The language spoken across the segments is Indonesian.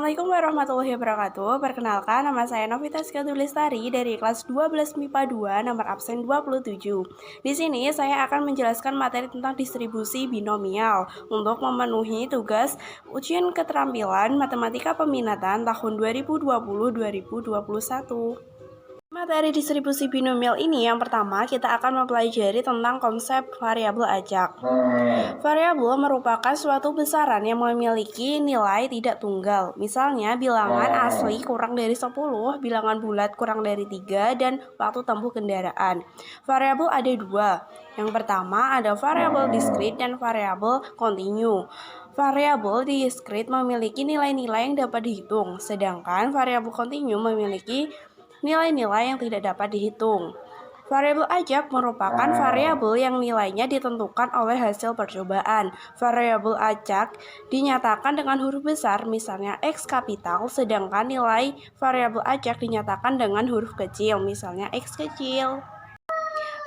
Assalamualaikum warahmatullahi wabarakatuh. Perkenalkan, nama saya Novita Skatulistari dari kelas 12 MIPA 2, nomor absen 27. Di sini saya akan menjelaskan materi tentang distribusi binomial untuk memenuhi tugas ujian keterampilan matematika peminatan tahun 2020-2021. Materi distribusi binomial ini yang pertama kita akan mempelajari tentang konsep variabel acak. Variabel merupakan suatu besaran yang memiliki nilai tidak tunggal. Misalnya bilangan asli kurang dari 10, bilangan bulat kurang dari 3, dan waktu tempuh kendaraan. Variabel ada dua. Yang pertama ada variabel diskrit dan variabel kontinu. Variabel diskrit memiliki nilai-nilai yang dapat dihitung, sedangkan variabel kontinu memiliki nilai-nilai yang tidak dapat dihitung. Variabel acak merupakan variabel yang nilainya ditentukan oleh hasil percobaan. Variabel acak dinyatakan dengan huruf besar, misalnya X kapital, sedangkan nilai variabel acak dinyatakan dengan huruf kecil, misalnya X kecil.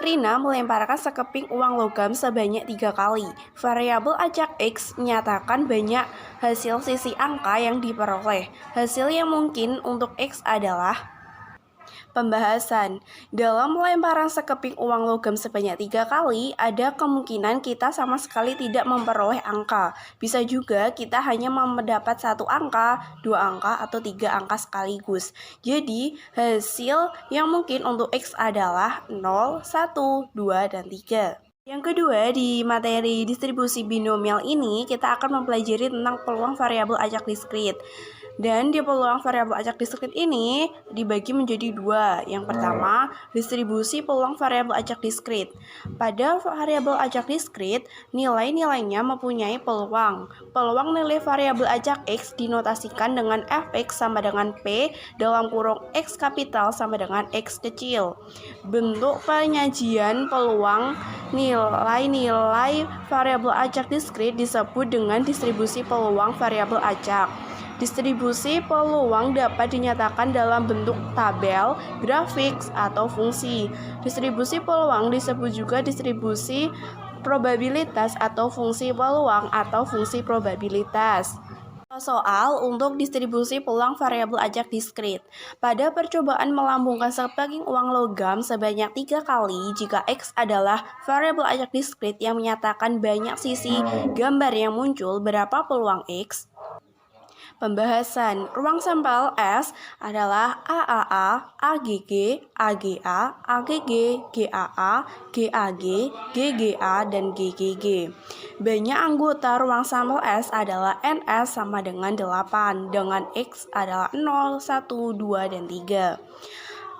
Rina melemparkan sekeping uang logam sebanyak 3 kali. Variabel acak X menyatakan banyak hasil sisi angka yang diperoleh. Hasil yang mungkin untuk X adalah pembahasan. Dalam pelemparan sekeping uang logam sebanyak 3 kali, ada kemungkinan kita sama sekali tidak memperoleh angka. Bisa juga kita hanya mendapat 1 angka, 2 angka, atau 3 angka sekaligus. Jadi, hasil yang mungkin untuk X adalah 0, 1, 2, dan 3. Yang kedua, di materi distribusi binomial ini, kita akan mempelajari tentang peluang variabel acak diskrit. Dan di peluang variabel acak diskrit ini dibagi menjadi dua. Yang pertama, distribusi peluang variabel acak diskrit. Pada variabel acak diskrit, nilai-nilainya mempunyai peluang. Peluang nilai variabel acak X dinotasikan dengan Fx sama dengan P dalam kurung X kapital sama dengan X kecil. Bentuk penyajian peluang nilai-nilai variabel acak diskrit disebut dengan distribusi peluang variabel acak. Distribusi peluang dapat dinyatakan dalam bentuk tabel, grafik, atau fungsi. Distribusi peluang disebut juga distribusi probabilitas atau fungsi peluang atau fungsi probabilitas. Soal untuk distribusi peluang variabel acak diskrit. Pada percobaan melambungkan sekeping uang logam sebanyak 3 kali, jika X adalah variabel acak diskrit yang menyatakan banyak sisi gambar yang muncul, berapa peluang X? Pembahasan. Ruang sampel S adalah AAA, AGG, AGA, AGG, GAA, GAG, GGA, dan GGG. Banyak anggota ruang sampel S adalah NS sama dengan 8, dengan X adalah 0, 1, 2, dan 3.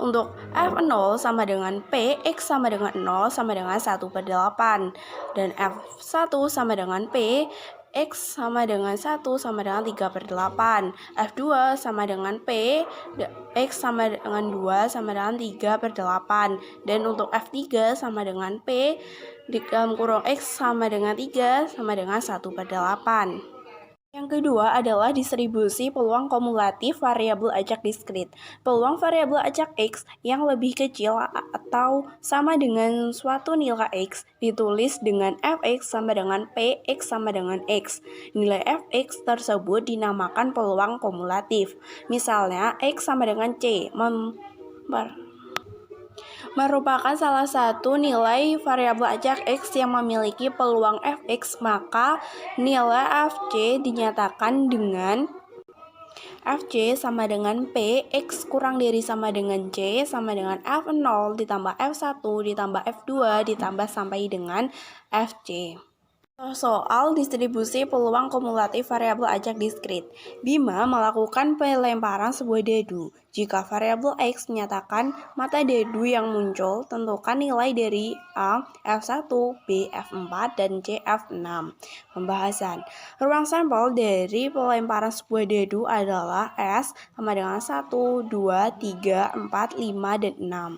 Untuk F0 sama dengan P, X sama dengan 0 sama dengan 1/8. Dan F1 sama dengan P, X sama dengan 1 sama dengan 3/8. F2 sama dengan P, X sama dengan 2 sama dengan 3/8. Dan untuk F3 sama dengan P, di dalam kurung X sama dengan 3 sama dengan 1/8. Yang kedua adalah distribusi peluang kumulatif variabel acak diskrit. Peluang variabel acak X yang lebih kecil atau sama dengan suatu nilai X ditulis dengan Fx sama dengan P, X sama dengan X. Nilai Fx tersebut dinamakan peluang kumulatif. Misalnya, X sama dengan C merupakan salah satu nilai variabel acak X yang memiliki peluang Fx, maka nilai Fc dinyatakan dengan Fc sama dengan P, X kurang dari sama dengan C, sama dengan F0 ditambah F1 ditambah F2 ditambah sampai dengan Fc. Soal distribusi peluang kumulatif variabel acak diskrit. Bima melakukan pelemparan sebuah dadu. Jika variabel X menyatakan mata dadu yang muncul, tentukan nilai dari A, F1, B, F4, dan C, F6. Pembahasan. Ruang sampel dari pelemparan sebuah dadu adalah S sama dengan 1, 2, 3, 4, 5, dan 6.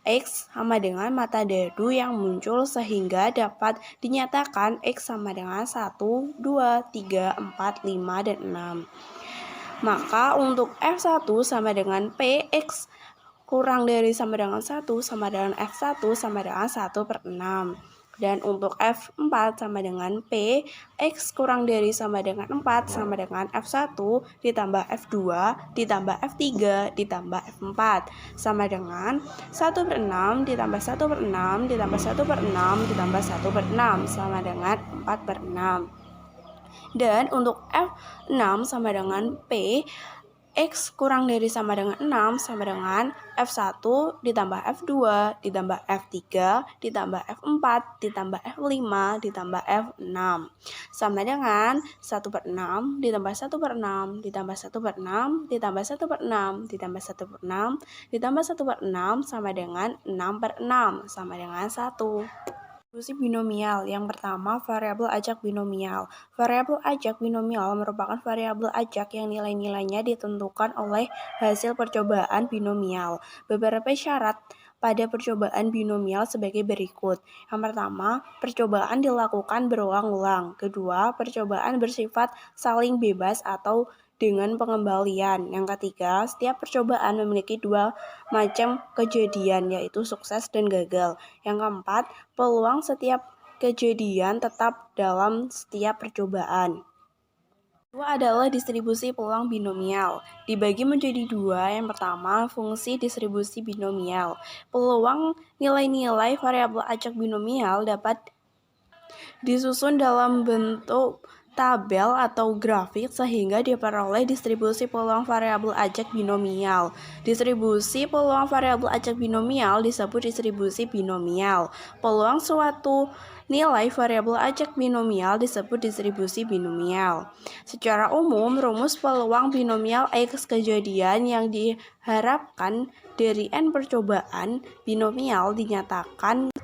X sama dengan mata dadu yang muncul sehingga dapat dinyatakan X sama dengan 1, 2, 3, 4, 5, dan 6. Maka untuk F1 sama dengan P, X kurang dari sama dengan 1 sama dengan F1 sama dengan 1/6. Dan untuk F4 sama dengan P, X kurang dari sama dengan 4 sama dengan F1 ditambah F2 ditambah F3 ditambah F4 sama dengan 1/6 ditambah 1/6 ditambah 1/6 ditambah 1/6 sama dengan 4/6. Dan untuk F6 sama dengan P, X kurang dari sama dengan 6 sama dengan F1 ditambah F2 ditambah F3 ditambah F4 ditambah F5 ditambah F6 sama dengan 1/6 ditambah 1/6 ditambah 1/6 ditambah 1/6 ditambah 1/6 ditambah 1/6 sama dengan 6/6 sama dengan 1. Distribusi binomial. Yang pertama, variabel acak binomial. Variabel acak binomial merupakan variabel acak yang nilai-nilainya ditentukan oleh hasil percobaan binomial. Beberapa syarat pada percobaan binomial sebagai berikut. Yang pertama, percobaan dilakukan berulang-ulang. Kedua, percobaan bersifat saling bebas atau dengan pengembalian. Yang ketiga, setiap percobaan memiliki dua macam kejadian, yaitu sukses dan gagal. Yang keempat, peluang setiap kejadian tetap dalam setiap percobaan. Kedua adalah distribusi peluang binomial. Dibagi menjadi dua. Yang pertama, fungsi distribusi binomial. Peluang nilai-nilai variabel acak binomial dapat disusun dalam bentuk tabel atau grafik sehingga diperoleh distribusi peluang variabel acak binomial. Distribusi peluang variabel acak binomial disebut distribusi binomial. Peluang suatu nilai variabel acak binomial disebut distribusi binomial. Secara umum, rumus peluang binomial X kejadian yang diharapkan dari N percobaan binomial dinyatakan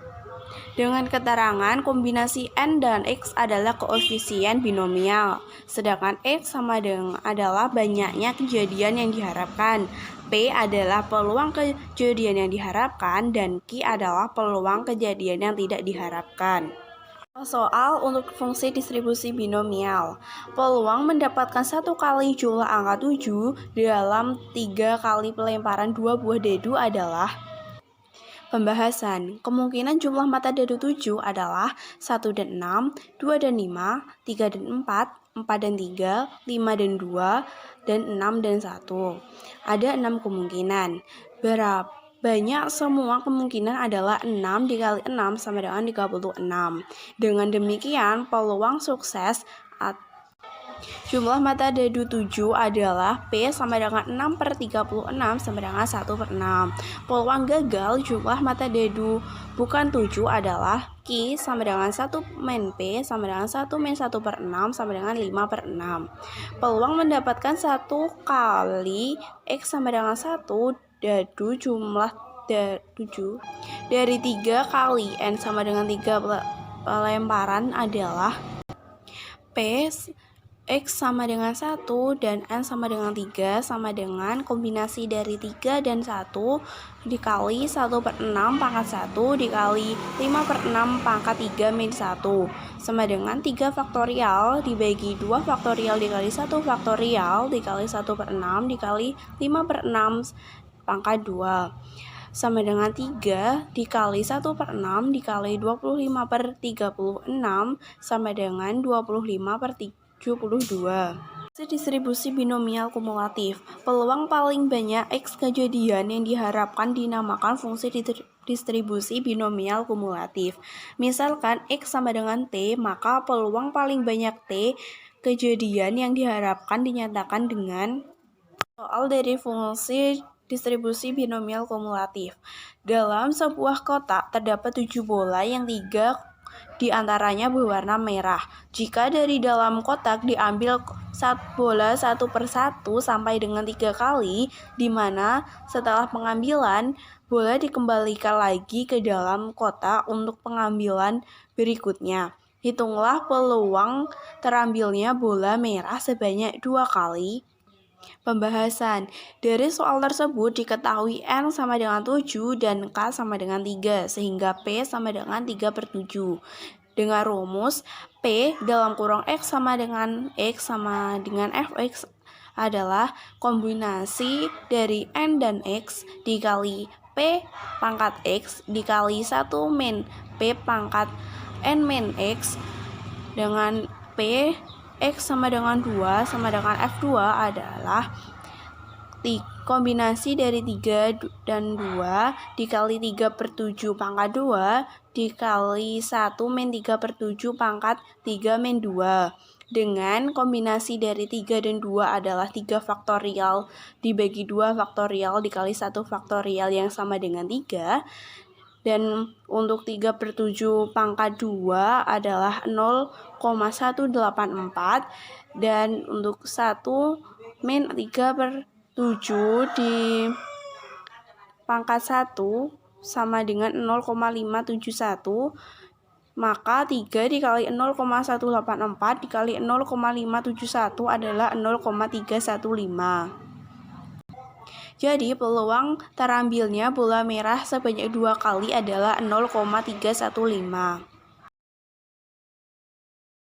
dengan keterangan kombinasi N dan X adalah koefisien binomial, sedangkan X sama dengan adalah banyaknya kejadian yang diharapkan, P adalah peluang kejadian yang diharapkan, dan Q adalah peluang kejadian yang tidak diharapkan. Soal untuk fungsi distribusi binomial. Peluang mendapatkan 1 kali jumlah angka 7 dalam 3 kali pelemparan 2 buah dadu adalah. Pembahasan. Kemungkinan jumlah mata dadu 7 adalah 1 dan 6, 2 dan 5, 3 dan 4, 4 dan 3, 5 dan 2, dan 6 dan 1. Ada 6 kemungkinan. Berapa banyak semua kemungkinan adalah 6 dikali 6 sama dengan 36. Dengan demikian, peluang sukses jumlah mata dadu 7 adalah P sama dengan 6/36 sama dengan 1/6. Peluang gagal jumlah mata dadu bukan 7 adalah Q sama dengan 1 min P sama dengan 1 min 1/6 sama dengan 5/6. Peluang mendapatkan 1 kali X sama dengan 1 dadu jumlah 7 dari 3 kali N sama dengan 3 pelemparan adalah P X sama dengan 1 dan N sama dengan 3 sama dengan kombinasi dari 3 dan 1 dikali 1/6 pangkat 1 dikali 5/6 pangkat 3 min 1 sama dengan 3 faktorial dibagi 2 faktorial dikali 1 faktorial dikali 1/6 dikali 5/6 pangkat 2 sama dengan 3 dikali 1/6 dikali 25/36 sama dengan 25/32. Distribusi binomial kumulatif. Peluang paling banyak X kejadian yang diharapkan dinamakan fungsi distribusi binomial kumulatif. Misalkan X sama dengan T, maka peluang paling banyak T kejadian yang diharapkan dinyatakan dengan soal dari fungsi distribusi binomial kumulatif. Dalam sebuah kotak terdapat 7 bola yang 3 di antaranya berwarna merah. Jika dari dalam kotak diambil bola satu persatu sampai dengan 3 kali, di mana setelah pengambilan bola dikembalikan lagi ke dalam kotak untuk pengambilan berikutnya. Hitunglah peluang terambilnya bola merah sebanyak 2 kali. Pembahasan. Dari soal tersebut diketahui N sama dengan 7 dan K sama dengan 3, sehingga P sama dengan 3/7. Dengan rumus P dalam kurung X sama dengan Fx adalah kombinasi dari N dan X dikali P pangkat X dikali 1 min P pangkat N min X dengan P X sama dengan 2 sama dengan F2 adalah kombinasi dari 3 dan 2 dikali 3/7 pangkat 2 dikali 1 min 3/7 pangkat 3 min 2 dengan kombinasi dari 3 dan 2 adalah 3 faktorial dibagi 2 faktorial dikali 1 faktorial yang sama dengan 3. Dan untuk 3/7 pangkat 2 adalah 0,184 dan untuk 1 min 3/7 di pangkat 1 sama dengan 0,571, maka 3 dikali 0,184 dikali 0,571 adalah 0,315. Jadi peluang terambilnya bola merah sebanyak 2 kali adalah 0,315.